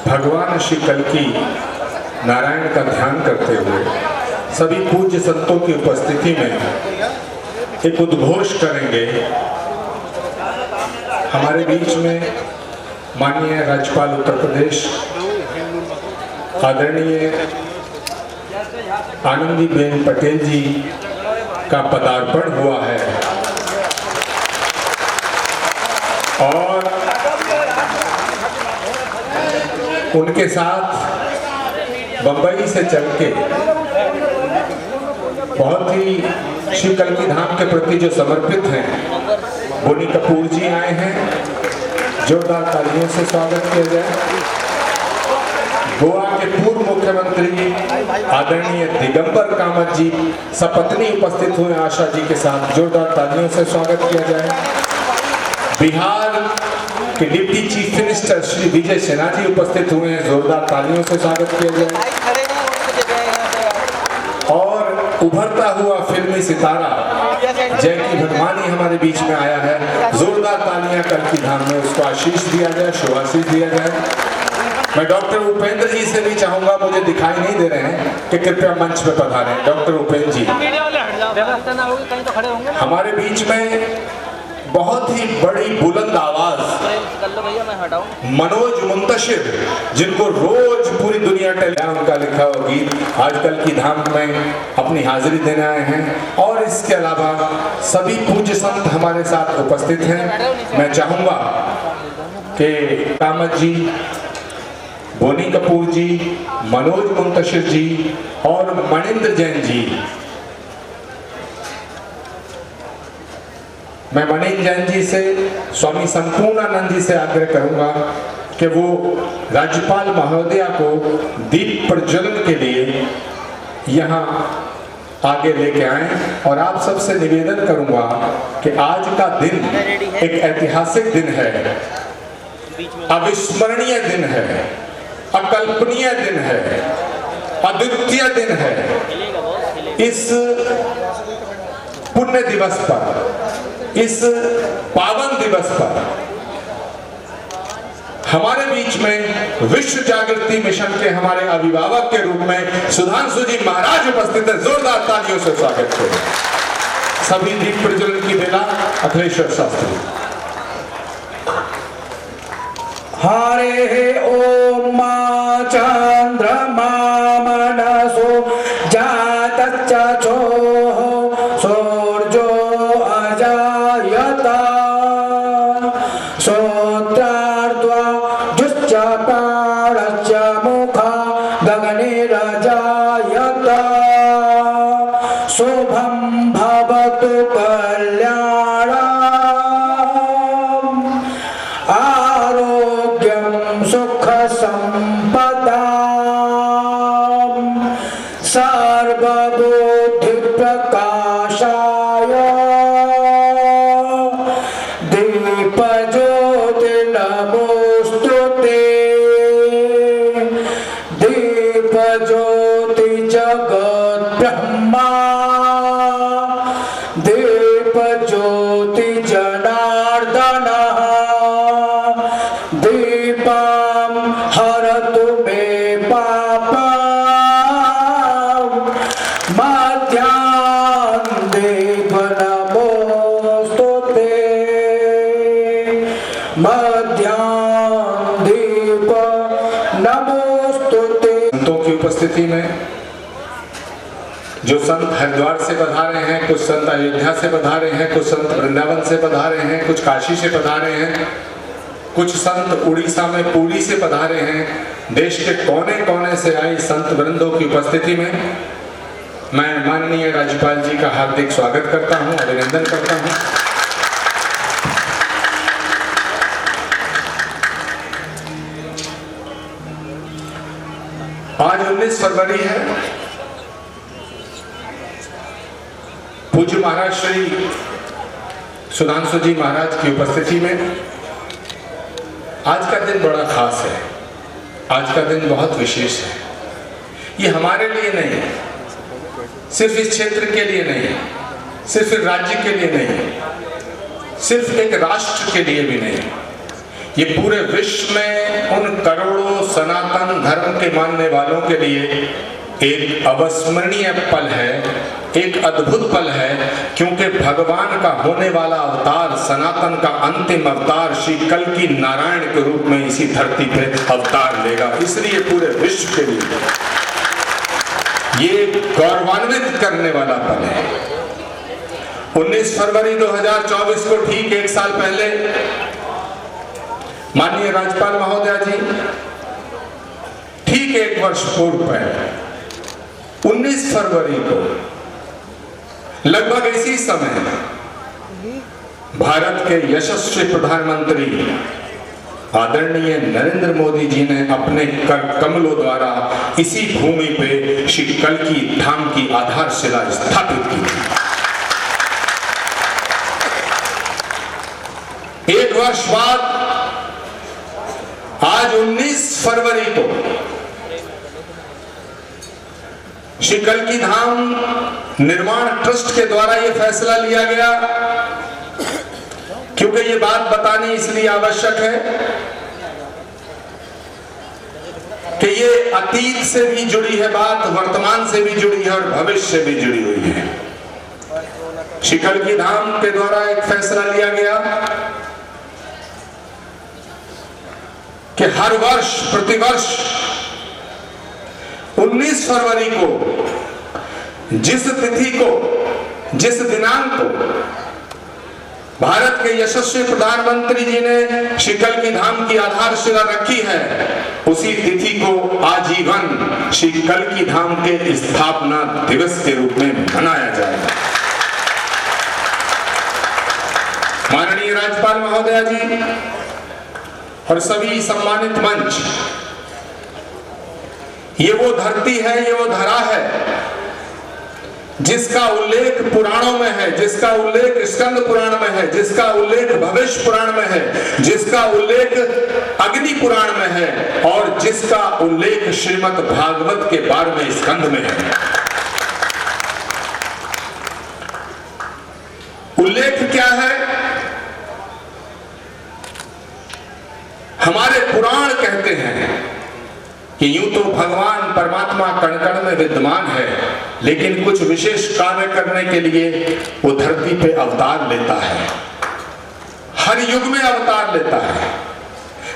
भगवान श्री कल्कि नारायण का ध्यान करते हुए सभी पूज्य संतों की उपस्थिति में एक उद्घोष करेंगे। हमारे बीच में माननीय राज्यपाल उत्तर प्रदेश आदरणीय आनंदीबेन पटेल जी का पदार्पण हुआ है और उनके साथ बंबई से चल के बहुत ही श्री कल्कि धाम के प्रति जो समर्पित हैं बोनी कपूर जी आए हैं। जोरदार तालियों से स्वागत किया जाए। गोवा के पूर्व मुख्यमंत्री आदरणीय दिगंबर कामत जी सपत्नी उपस्थित हुए आशा जी के साथ जोरदार तालियों से स्वागत किया जाए। बिहार के deputy chief minister Shri Vijay Sinha ji उपस्थित हुए हैं, जोरदार तालियों से स्वागत किया जाए। और उभरता हुआ फिल्मी सितारा जयकी भगवानी हमारे बीच में आया है, जोरदार तालियां कल्कि धाम में उसको आशीष दिया जाए, शुभाशीष दिया जाए। मैं डॉक्टर उपेंद्र जी से भी चाहूंगा, मुझे दिखाई नहीं दे रहे हैं, कि कृपया मंच पे पधारें। डॉक्टर उपेंद्र जी हमारे बीच में बहुत ही बड़ी बुलंद आवाज मनोज मुंतशिर, जिनको रोज पूरी दुनिया उनका लिखा हुआ गीत आज कल्कि धाम में अपनी हाजिरी देने आए हैं। और इसके अलावा सभी पूज्य संत हमारे साथ उपस्थित हैं। मैं चाहूंगा कि कामत जी, बोनी कपूर जी, मनोज मुंतशिर जी और मणिंद्र जैन जी, मैं मणिंद्र जैन जी से, स्वामी संपूर्णानंद जी से आग्रह करूंगा कि वो राज्यपाल महोदया को दीप प्रज्वलन के लिए यहाँ आगे लेके आएं। और आप सबसे निवेदन करूंगा कि आज का दिन एक ऐतिहासिक दिन है, अविस्मरणीय दिन है, अकल्पनीय दिन है, अद्वितीय दिन है। इस पुण्य दिवस पर, इस पावन दिवस पर हमारे बीच में विश्व जागृति मिशन के हमारे अभिभावक के रूप में सुधांशु जी महाराज उपस्थित है। जोरदार तालियों से स्वागत करें। सभी दीप प्रज्वलन की बेला अखिलेश्वर शास्त्री। हरे ओम मा चंद्रमा मनसो जातच्चो सूर्यो अजायता श्रोत्रार्द्वा दुश्चपारश्च मुखा गगने रजायता शुभं भवतु कल्याणम् आरोग्यं सुख संपदा सर्वबुद्धि प्रकाशाय दीप ज्योति नमोस्तुते दीप ज्योति जगत ब्रह्मा दीप ज्योति जनार्दन दीपं हरतु मे पापम् मध्याह्न देव नमोस्तुते मध्याह्न देव नमोस्तुते। संतों की उपस्थिति में जो संत हरिद्वार से पधारे हैं, कुछ संत अयोध्या से पधारे हैं, कुछ संत वृंदावन से पधारे हैं, कुछ काशी से पधारे हैं, कुछ संत उड़ीसा में पुरी से पधारे हैं। देश के कोने कोने से आई संत वृंदों की उपस्थिति में मैं माननीय राज्यपाल जी का हार्दिक स्वागत करता हूं, अभिनंदन करता हूं। आज 19 फरवरी है। पूज्य महाराज श्री सुधांशु जी महाराज की उपस्थिति में आज का दिन बड़ा खास है। आज का दिन बहुत विशेष है। ये हमारे लिए नहीं, सिर्फ इस क्षेत्र के लिए नहीं, सिर्फ राज्य के लिए नहीं, सिर्फ एक राष्ट्र के लिए भी नहीं, ये पूरे विश्व में उन करोड़ों सनातन धर्म के मानने वालों के लिए एक अविस्मरणीय पल है, एक अद्भुत पल है, क्योंकि भगवान का होने वाला अवतार, सनातन का अंतिम अवतार श्री कल्कि नारायण के रूप में इसी धरती पे अवतार लेगा। इसलिए पूरे विश्व के लिए ये गौरवान्वित करने वाला पल है। 19 फरवरी 2024 को ठीक एक साल पहले माननीय राज्यपाल महोदया जी, ठीक एक वर्ष पूर्व पहले 19 फरवरी को लगभग इसी समय भारत के यशस्वी प्रधानमंत्री आदरणीय नरेंद्र मोदी जी ने अपने कर कमलों द्वारा इसी भूमि पे श्री कल्कि धाम की आधारशिला स्थापित की थी। एक वर्ष बाद आज 19 फरवरी को श्री कल्कि धाम निर्माण ट्रस्ट के द्वारा यह फैसला लिया गया, क्योंकि ये बात बतानी इसलिए आवश्यक है कि ये अतीत से भी जुड़ी है बात, वर्तमान से भी जुड़ी है और भविष्य से भी जुड़ी हुई है। श्री कल्कि धाम के द्वारा एक फैसला लिया गया कि हर वर्ष प्रतिवर्ष 19 फरवरी को जिस तिथि को, जिस दिनांक को भारत के यशस्वी प्रधानमंत्री जी ने श्री कल्कि धाम की आधारशिला रखी है, उसी तिथि को आजीवन श्री कल्कि धाम के स्थापना दिवस के रूप में मनाया जाएगा। माननीय राज्यपाल महोदया जी और सभी सम्मानित मंच, ये वो धरती है, ये वो धरा है जिसका उल्लेख पुराणों में है, जिसका उल्लेख स्कंद पुराण में है, जिसका उल्लेख भविष्य पुराण में है, जिसका उल्लेख अग्नि पुराण में है और जिसका उल्लेख श्रीमद् भागवत के 12वें स्कंद में है। उल्लेख क्या है? हमारे पुराण कहते हैं कि यूं तो भगवान परमात्मा कण कण में विद्यमान है, लेकिन कुछ विशेष कार्य करने के लिए वो धरती पे अवतार लेता है। हर युग में अवतार लेता है।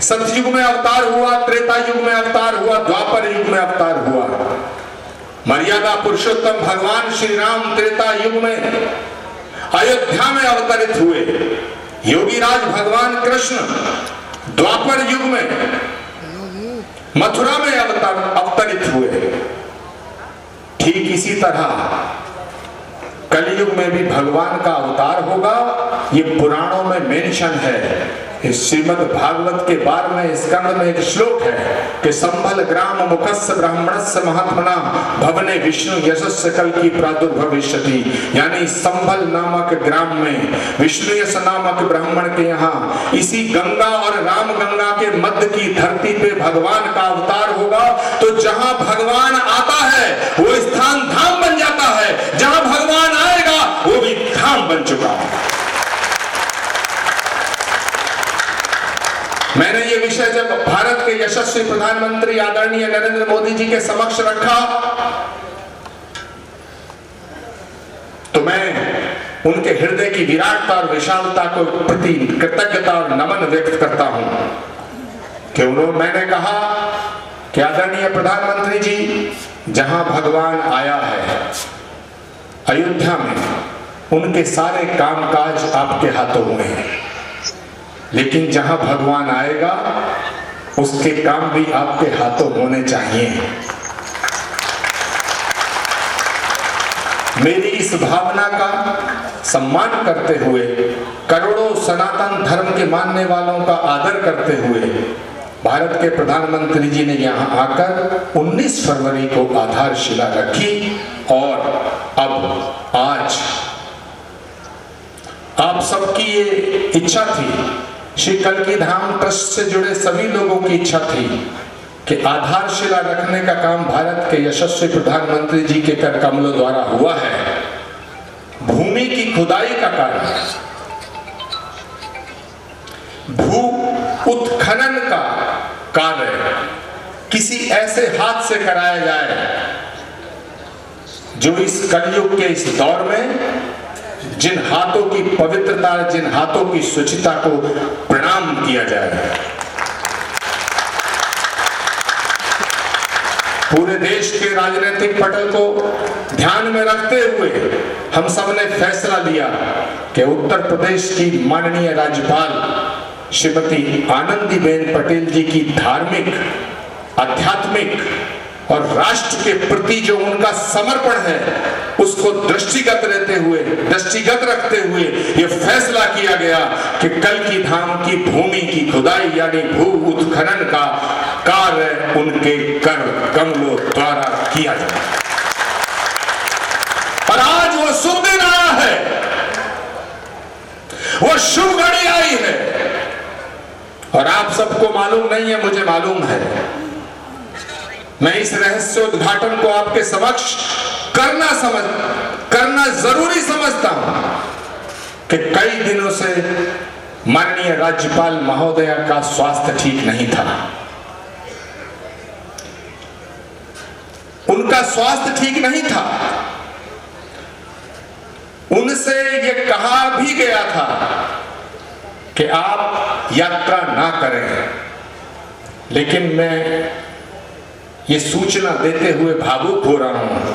सतयुग में अवतार हुआ, त्रेता युग में अवतार हुआ, द्वापर युग में अवतार हुआ। मर्यादा पुरुषोत्तम भगवान श्री राम त्रेता युग में अयोध्या में अवतरित हुए। योगीराज भगवान कृष्ण द्वापर युग में मथुरा में अवतरित हुए। ठीक इसी तरह कलयुग में भी भगवान का अवतार होगा। ये पुराणों में मेंशन है। श्रीमद् भागवत के 12वें स्कंद में एक श्लोक है कि संभल ग्राम मुखस्य ब्राह्मणस्य महात्मना भवने विष्णु यशस्य कल्कि प्रादुर्भविष्यति। यानी संभल नामक ग्राम में विष्णु यश नामक ब्राह्मण के यहाँ इसी गंगा और राम गंगा के मध्य की धरती पे भगवान का अवतार होगा। तो जहां भगवान आता है वो स्थान धाम बन जाता है, जहां भगवान आएगा वो भी धाम बन चुका है। मैंने ये विषय जब भारत के यशस्वी प्रधानमंत्री आदरणीय नरेंद्र मोदी जी के समक्ष रखा तो मैं उनके हृदय की विराटता और विशालता को प्रति कृतज्ञता और नमन व्यक्त करता हूं कि मैंने कहा कि आदरणीय प्रधानमंत्री जी, जहां भगवान आया है अयोध्या में उनके सारे कामकाज आपके हाथों हुए हैं, लेकिन जहां भगवान आएगा उसके काम भी आपके हाथों होने चाहिए। मेरी इस भावना का सम्मान करते हुए, करोड़ों सनातन धर्म के मानने वालों का आदर करते हुए भारत के प्रधानमंत्री जी ने यहां आकर 19 फरवरी को आधारशिला रखी और अब आज आप सबकी ये इच्छा थी, श्री कल्कि धाम ट्रस्ट से जुड़े सभी लोगों की इच्छा थी कि आधारशिला रखने का काम भारत के यशस्वी प्रधानमंत्री जी के कर कमलों द्वारा हुआ है। भूमि की खुदाई का कार्य, भू उत्खनन का कार्य किसी ऐसे हाथ से कराया जाए जो इस कलयुग के इस दौर में जिन हाथों की पवित्रता, जिन हाथों की शुचिता को प्रणाम किया जाए। पूरे देश के राजनीतिक पटल को ध्यान में रखते हुए हम सब ने फैसला लिया कि उत्तर प्रदेश की माननीय राज्यपाल श्रीमती आनंदीबेन पटेल जी की धार्मिक, आध्यात्मिक और राष्ट्र के प्रति जो उनका समर्पण है उसको दृष्टिगत रखते हुए ये फैसला किया गया कि कल्की धाम की भूमि की खुदाई यानी भू उत्खनन का कार्य उनके कर कमलों द्वारा किया जाए। और आज वो शुभ दिन आया है, वो शुभ घड़ी आई है। और आप सबको मालूम नहीं है, मुझे मालूम है। मैं इस रहस्य उद्घाटन को आपके समक्ष करना जरूरी समझता हूं कि कई दिनों से माननीय राज्यपाल महोदया का स्वास्थ्य ठीक नहीं था। उनका स्वास्थ्य ठीक नहीं था। उनसे यह कहा भी गया था कि आप यात्रा ना करें, लेकिन मैं ये सूचना देते हुए भावुक हो रहा हूं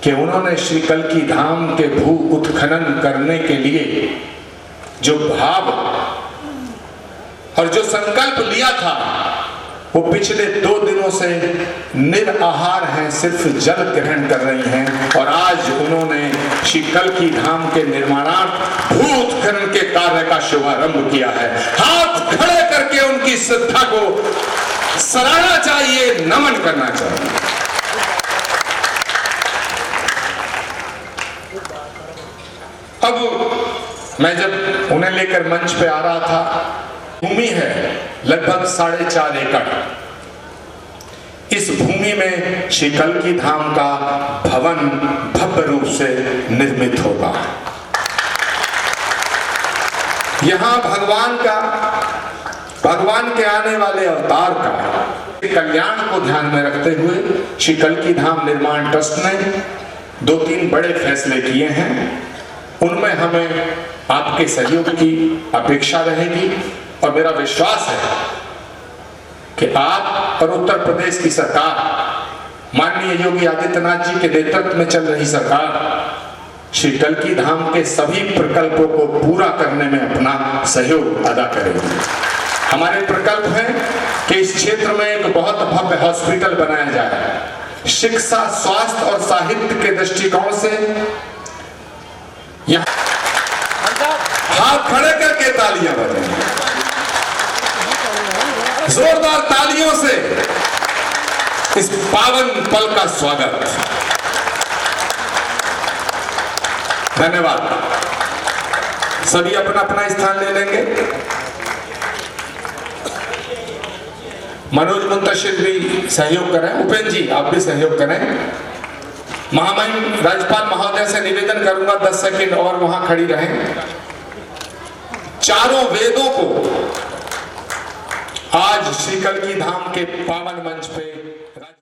कि उन्होंने श्री कल्की धाम के भू उत्खनन करने के लिए जो भाव और जो संकल्प लिया था वो पिछले 2 दिनों से निराहार हैं, सिर्फ जल ग्रहण कर रही हैं। और आज उन्होंने श्री कल्की धाम के निर्माणार्थ भू उत्खनन के कार्य का शुभारंभ किया है। हाथ खड़े करके उनकी श्रद्धा को सराहना चाहिए, नमन करना चाहिए। अब मैं जब उन्हें लेकर मंच पे आ रहा था, भूमि है लगभग 4.5 एकड़। इस भूमि में श्री कल्की धाम का भवन भव्य रूप से निर्मित होगा। यहां भगवान के आने वाले अवतार का कल्याण को ध्यान में रखते हुए श्री कल्की धाम निर्माण ट्रस्ट ने 2-3 बड़े फैसले किए हैं। उनमें हमें आपके सहयोग की अपेक्षा रहेगी और मेरा विश्वास है कि आप और उत्तर प्रदेश की सरकार, माननीय योगी आदित्यनाथ जी के नेतृत्व में चल रही सरकार श्री कल्की धाम के सभी प्रकल्पों को पूरा करने में अपना सहयोग अदा करेगी। हमारे प्रकल्प हैं कि इस क्षेत्र में एक बहुत भव्य हॉस्पिटल बनाया जाए। शिक्षा, स्वास्थ्य और साहित्य के दृष्टिकोण से यहाँ हाथ खड़े करके तालियां बजें, जोरदार तालियों से इस पावन पल का स्वागत। धन्यवाद। सभी अपना अपना स्थान ले लेंगे। मनोज मुंतशिर भी सहयोग करें। उपेंद्र जी आप भी सहयोग करें। महामहिम राज्यपाल महोदय से निवेदन करूंगा 10 सेकंड और वहां खड़ी रहें। चारों वेदों को आज श्री कल्की धाम के पावन मंच पे